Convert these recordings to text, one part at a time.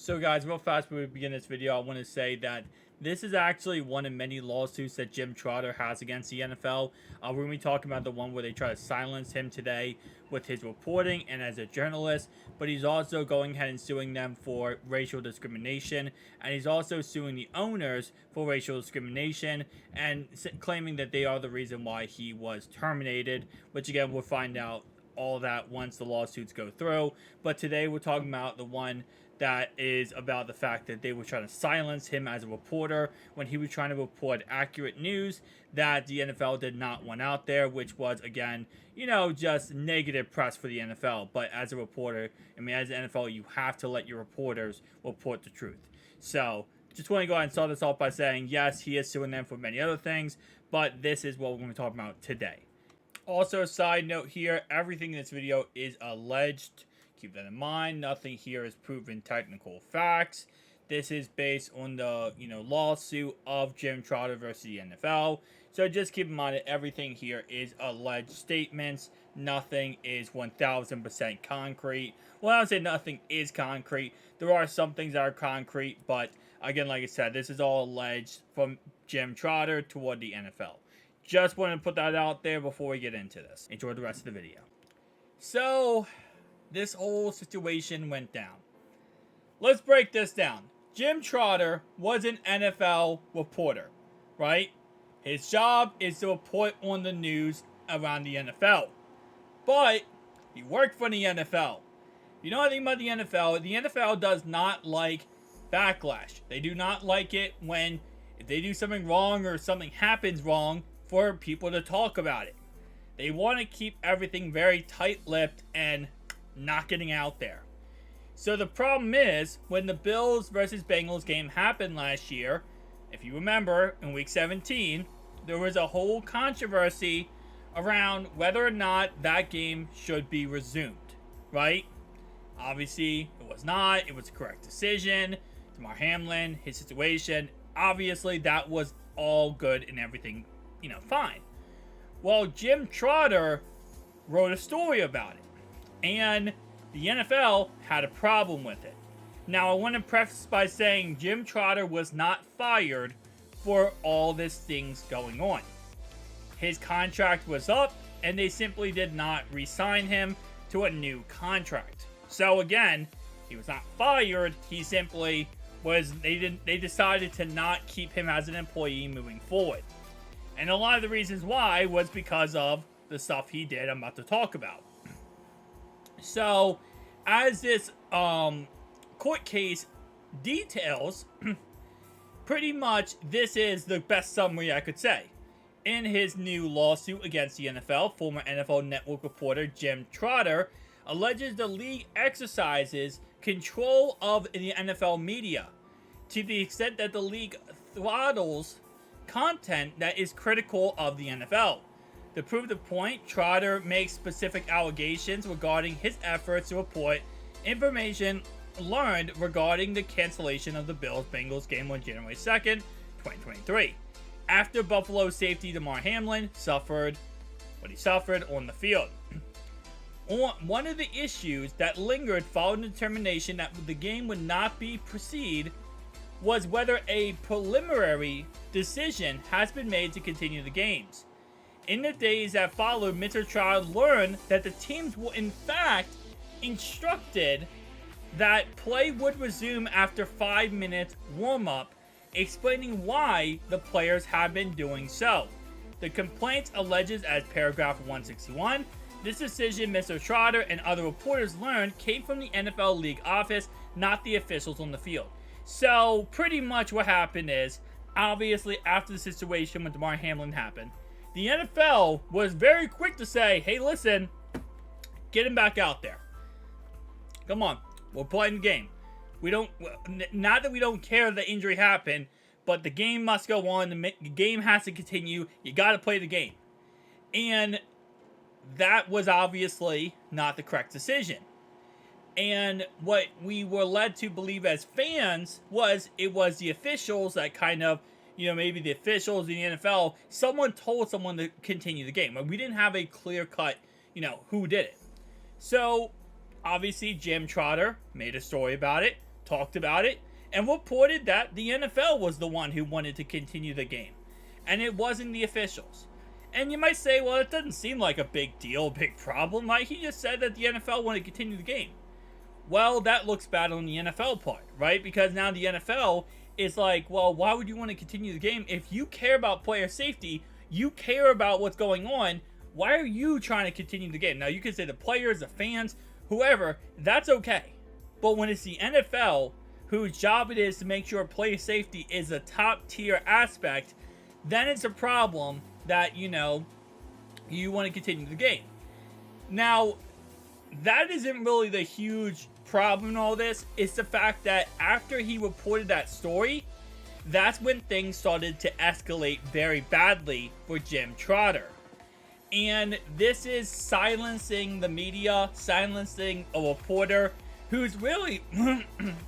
So guys, real fast before we begin this video, I want to say that this is actually one of many lawsuits that Jim Trotter has against the NFL. We're going to be talking about the one where they try to silence him today with his reporting and as a journalist, but he's also going ahead and suing them for racial discrimination, and he's also suing the owners for racial discrimination and claiming that they are the reason why he was terminated, which again, we'll find out all that once the lawsuits go through. But today we're talking about the one that is about the fact that they were trying to silence him as a reporter when he was trying to report accurate news that the NFL did not want out there, which was, again, just negative press for the NFL. But as a reporter, as an NFL, you have to let your reporters report the truth. So, just want to go ahead and start this off by saying, yes, he is suing them for many other things, but this is what we're going to talk about today. Also, a side note here, everything in this video is alleged. Keep that in mind. Nothing here is proven technical facts. This is based on the, lawsuit of Jim Trotter versus the NFL. So just keep in mind that everything here is alleged statements. Nothing is 1000% concrete. Well, I would say nothing is concrete. There are some things that are concrete, but again, like I said, this is all alleged from Jim Trotter toward the NFL. Just wanted to put that out there before we get into this. Enjoy the rest of the video. So, this whole situation went down. Let's break this down. Jim Trotter was an NFL reporter, right? His job is to report on the news around the NFL. But he worked for the NFL. You know anything about the NFL? The NFL does not like backlash. They do not like it when if they do something wrong or something happens wrong for people to talk about it. They want to keep everything very tight-lipped and not getting out there. So the problem is, when the Bills versus Bengals game happened last year, if you remember, in week 17, there was a whole controversy around whether or not that game should be resumed, right? Obviously, it was not. It was a correct decision. Damar Hamlin, his situation, obviously that was all good and everything, fine. Well, Jim Trotter wrote a story about it. And the NFL had a problem with it. Now, I want to preface by saying Jim Trotter was not fired for all these things going on. His contract was up, and they simply did not re-sign him to a new contract. So again, he was not fired. He simply was. They decided to not keep him as an employee moving forward. And a lot of the reasons why was because of the stuff he did I'm about to talk about. So, as this court case details, pretty much this is the best summary I could say. In his new lawsuit against the NFL, former NFL Network reporter Jim Trotter alleges the league exercises control of the NFL media to the extent that the league throttles content that is critical of the NFL. To prove the point, Trotter makes specific allegations regarding his efforts to report information learned regarding the cancellation of the Bills-Bengals game on January 2nd, 2023, after Buffalo safety Damar Hamlin suffered what he suffered on the field. One of the issues that lingered following the determination that the game would not be proceed was whether a preliminary decision has been made to continue the games. In the days that followed, Mr. Trotter learned that the teams were in fact instructed that play would resume after 5 minutes warm-up, explaining why the players had been doing so. The complaint alleges, as paragraph 161, this decision Mr. Trotter and other reporters learned came from the NFL League office, not the officials on the field. So, pretty much what happened is, obviously after the situation with Damar Hamlin happened, the NFL was very quick to say, hey, listen, get him back out there. Come on, we're playing the game. Not that we don't care the injury happened, but the game must go on. The game has to continue. You got to play the game. And that was obviously not the correct decision. And what we were led to believe as fans was it was the officials that kind of, maybe the officials in the NFL, someone told someone to continue the game. We didn't have a clear cut, who did it. So, obviously, Jim Trotter made a story about it, talked about it and reported that the NFL was the one who wanted to continue the game, and it wasn't the officials. And you might say, well, it doesn't seem like a big deal, big problem. Like, he just said that the NFL wanted to continue the game. Well, that looks bad on the NFL part, right? Because now the NFL is like, well, why would you want to continue the game? If you care about player safety, you care about what's going on, why are you trying to continue the game? Now, you can say the players, the fans, whoever, that's okay. But when it's the NFL, whose job it is to make sure player safety is a top tier aspect, then it's a problem that, you want to continue the game. Now, that isn't really the huge problem in all this. It's the fact that after he reported that story, that's when things started to escalate very badly for Jim Trotter. And this is silencing the media, silencing a reporter who's really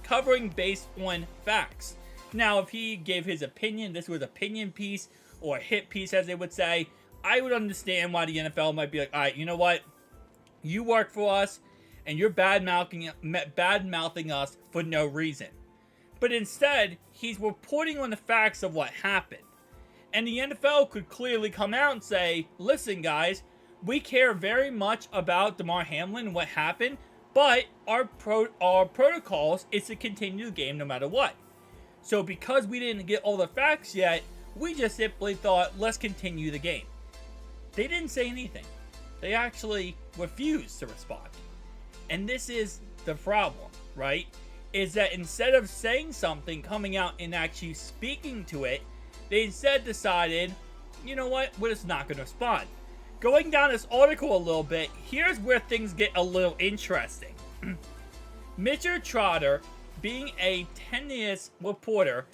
covering based on facts. Now, if he gave his opinion, this was opinion piece or hit piece, as they would say, I would understand why the NFL might be like, all right, you know what? You work for us, and you're bad-mouthing us for no reason. But instead, he's reporting on the facts of what happened. And the NFL could clearly come out and say, listen, guys, we care very much about Damar Hamlin and what happened, but our protocols is to continue the game no matter what. So because we didn't get all the facts yet, we just simply thought, let's continue the game. They didn't say anything. They actually refused to respond. And this is the problem, right? Is that instead of saying something, coming out and actually speaking to it, they instead decided, you know what, we're just not going to respond. Going down this article a little bit, here's where things get a little interesting. Mr. Trotter, being a tenuous reporter,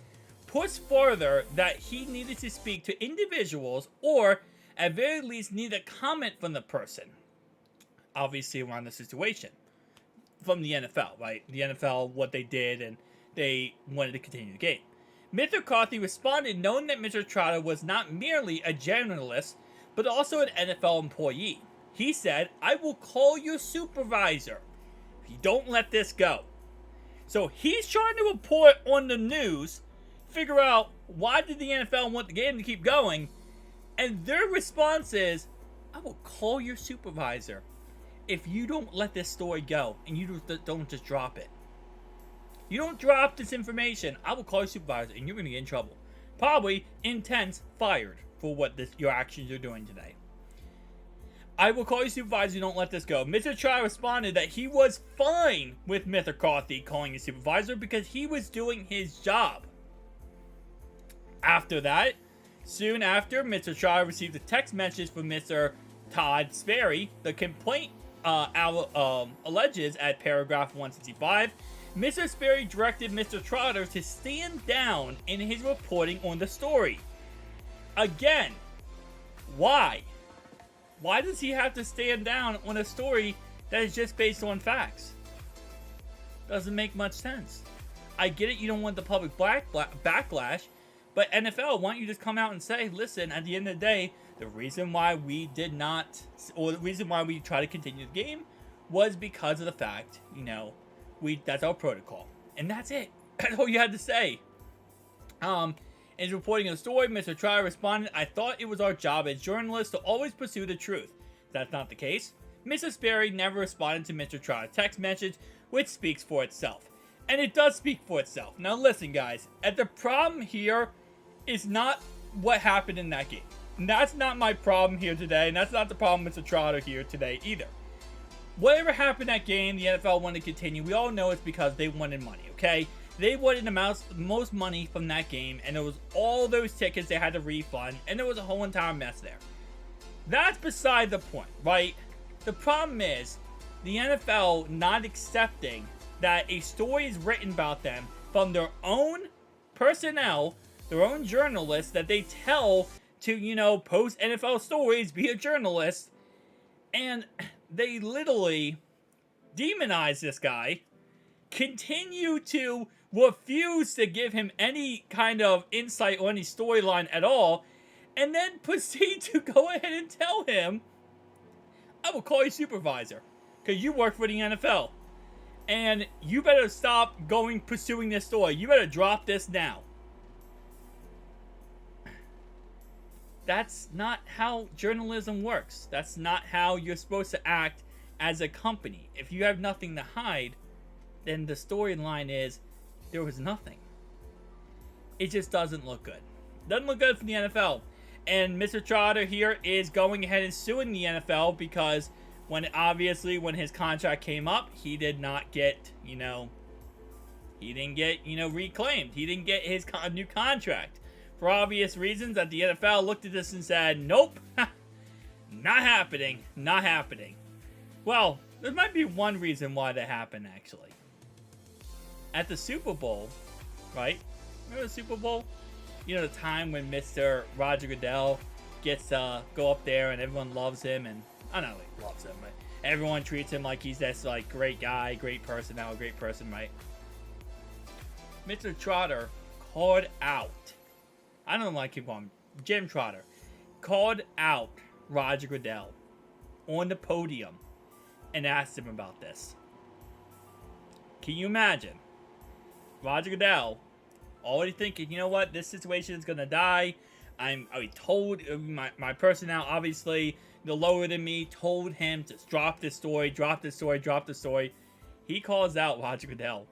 pushed further that he needed to speak to individuals or at very least need a comment from the person, obviously around the situation, from the NFL, right? The NFL, what they did, and they wanted to continue the game. Mr. McCarthy responded knowing that Mr. Trotter was not merely a journalist, but also an NFL employee. He said, I will call your supervisor if you don't let this go. So he's trying to report on the news, figure out why did the NFL want the game to keep going, and their response is, I will call your supervisor if you don't let this story go and you don't just drop it. You don't drop this information, I will call your supervisor and you're going to get in trouble. Probably intense fired for what your actions are doing today. I will call your supervisor, you don't let this go. Mr. Trotter responded that he was fine with Mr. McCarthy calling his supervisor because he was doing his job. After that, soon after, Mr. Trotter received a text message from Mr. Todd Sperry. The complaint alleges at paragraph 165, Mr. Sperry directed Mr. Trotter to stand down in his reporting on the story. Again, why? Why does he have to stand down on a story that is just based on facts? Doesn't make much sense. I get it, you don't want the public backlash, but NFL, why don't you just come out and say, listen, at the end of the day, the reason why we did not, or the reason why we try to continue the game was because of the fact, that's our protocol. And that's it. That's all you had to say. In his reporting of the story, Mr. Trotter responded, I thought it was our job as journalists to always pursue the truth. That's not the case. Mr. Sperry never responded to Mr. Trotter's text message, which speaks for itself. And it does speak for itself. Now listen, guys, the problem here is not what happened in that game. And that's not my problem here today, and that's not the problem with Mr. Trotter here today either. Whatever happened in that game, the NFL wanted to continue. We all know it's because they wanted money, okay? They wanted the most money from that game, and it was all those tickets they had to refund, and there was a whole entire mess there. That's beside the point, right? The problem is the NFL not accepting that a story is written about them from their own personnel, their own journalists that they tell to, post NFL stories, be a journalist, and they literally demonize this guy, continue to refuse to give him any kind of insight or any storyline at all, and then proceed to go ahead and tell him, I will call you supervisor, because you work for the NFL. And you better stop pursuing this story. You better drop this now. That's not how journalism works. That's not how you're supposed to act as a company. If you have nothing to hide, then the storyline is there was nothing. It just doesn't look good. Doesn't look good for the NFL. And Mr. Trotter here is going ahead and suing the NFL because when his contract came up, he did not get, he didn't get, reclaimed. He didn't get his new contract. For obvious reasons that the NFL looked at this and said, nope, not happening, not happening. Well, there might be one reason why that happened, actually. At the Super Bowl, right? Remember the Super Bowl? The time when Mr. Roger Goodell gets to go up there and everyone loves him, and I don't know, he loves him, but everyone treats him like he's this, great guy, great person, now a great person, right? Mr. Trotter called out, I don't like him on Jim Trotter, called out Roger Goodell on the podium and asked him about this. Can you imagine? Roger Goodell already thinking, you know what, this situation is gonna die. I told my personnel, obviously, the lower than me, told him to drop this story, drop this story, drop this story. He calls out Roger Goodell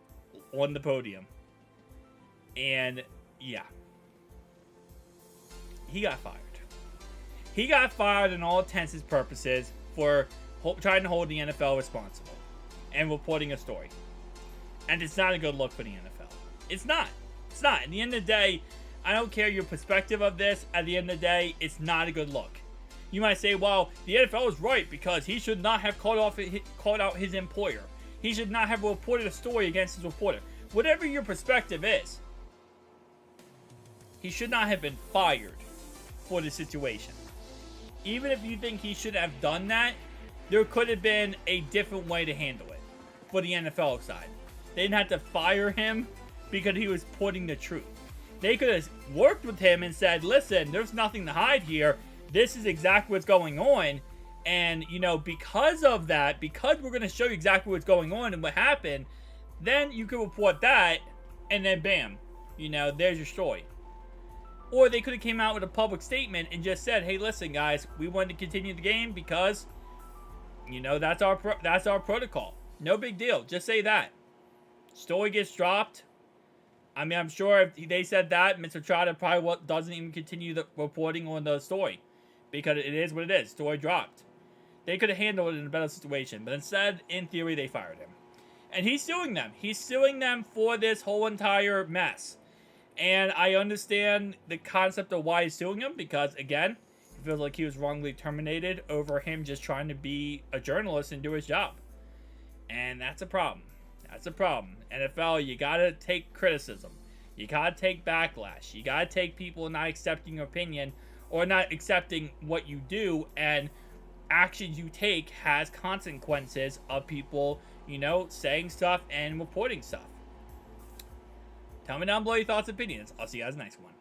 on the podium. And, yeah. He got fired. He got fired in all intents and purposes for trying to hold the NFL responsible and reporting a story. And it's not a good look for the NFL. It's not. It's not. At the end of the day, I don't care your perspective of this. At the end of the day, it's not a good look. You might say, well, the NFL is right because he should not have called out his employer. He should not have reported a story against his reporter. Whatever your perspective is, he should not have been fired for the situation. Even if you think he should have done that, there could have been a different way to handle it for the NFL side. They didn't have to fire him because he was putting the truth. They could have worked with him and said, listen, there's nothing to hide here. This is exactly what's going on. And, because of that, because we're going to show you exactly what's going on and what happened, then you can report that, and then bam, there's your story. Or they could have came out with a public statement and just said, hey, listen, guys, we wanted to continue the game because, that's our protocol. No big deal. Just say that. Story gets dropped. I'm sure if they said that, Mr. Trotter probably doesn't even continue the reporting on the story. Because it is what it is. Story dropped. They could have handled it in a better situation. But instead, in theory, they fired him. And he's suing them. He's suing them for this whole entire mess. And I understand the concept of why he's suing him. Because, again, it feels like he was wrongly terminated over him just trying to be a journalist and do his job. And that's a problem. That's a problem. NFL, you gotta take criticism. You gotta take backlash. You gotta take people not accepting your opinion or not accepting what you do, and actions you take has consequences of people, saying stuff and reporting stuff. Tell me down below your thoughts and opinions. I'll see you guys next one.